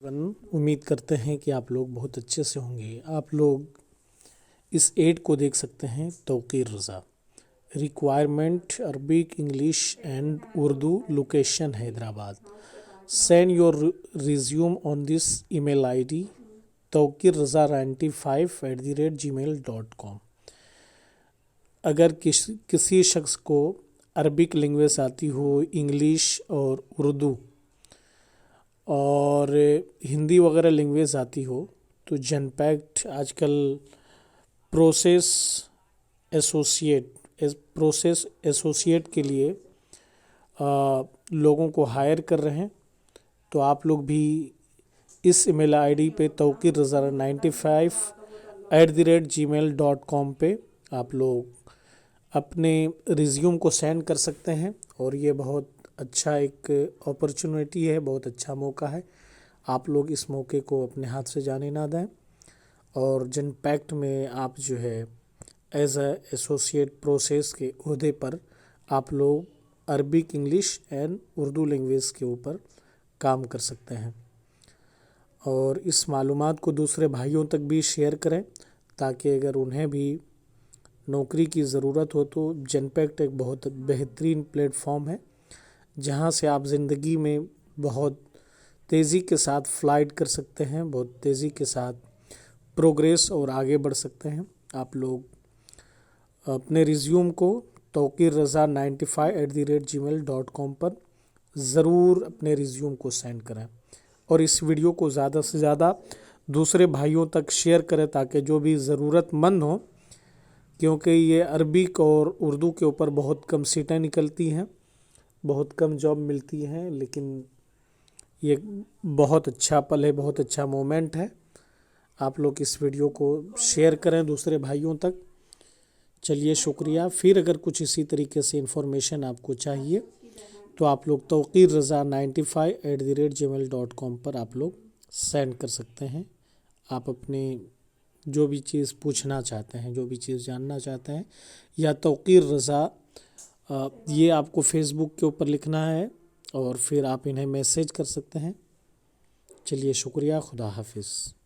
उम्मीद करते हैं कि आप लोग बहुत अच्छे से होंगे। आप लोग इस एड को देख सकते हैं। Tauqeer Raza, requirement Arabic, English and Urdu, location Hyderabad. Send your resume on this email ID tawqirraza95@gmail.com। अगर किसी शख्स को अरबिक लैंग्वेज आती हो, इंग्लिश और उर्दू और हिंदी वगैरह लैंग्वेज आती हो, तो जनपैक्ट आजकल प्रोसेस एसोसिएट के लिए लोगों को हायर कर रहे हैं। तो आप लोग भी इस ईमेल आईडी पे tawqirraza95@gmail.com पे आप लोग अपने रिज्यूम को सेंड कर सकते हैं। और ये बहुत अच्छा एक अपॉर्चुनिटी है, बहुत अच्छा मौका है। आप लोग इस मौके को अपने हाथ से जाने ना दें। और जनपैक्ट में आप जो है एज एसोसिएट प्रोसेस के ओहदे पर आप लोग Arabic, English and Urdu language के ऊपर काम कर सकते हैं। और इस मालूमात को दूसरे भाइयों तक भी शेयर करें, ताकि अगर उन्हें भी नौकरी की ज़रूरत हो तो जनपैक्ट एक बहुत बेहतरीन प्लेटफॉर्म है, जहां से आप ज़िंदगी में बहुत तेज़ी के साथ फ्लाइट कर सकते हैं, बहुत तेज़ी के साथ प्रोग्रेस और आगे बढ़ सकते हैं। आप लोग अपने रिज्यूम को tawqirraza95@gmail.com पर ज़रूर अपने रिज्यूम को सेंड करें। और इस वीडियो को ज़्यादा से ज़्यादा दूसरे भाइयों तक शेयर करें, ताकि जो भी ज़रूरतमंद हो, क्योंकि ये अरबिक और उर्दू के ऊपर बहुत कम सीटें निकलती हैं, बहुत कम जॉब मिलती हैं। लेकिन ये बहुत अच्छा पल है, बहुत अच्छा मोमेंट है। आप लोग इस वीडियो को शेयर करें दूसरे भाइयों तक। चलिए, शुक्रिया। फिर अगर कुछ इसी तरीके से इन्फॉर्मेशन आपको चाहिए तो आप लोग tawqirraza95@gmail.com पर आप लोग सेंड कर सकते हैं। आप अपने जो भी चीज़ पूछना चाहते हैं, जो भी चीज़ जानना चाहते हैं, या तौकीर रज़ा ये आपको फेसबुक के ऊपर लिखना है और फिर आप इन्हें मैसेज कर सकते हैं। चलिए, शुक्रिया। खुदा हाफिज़।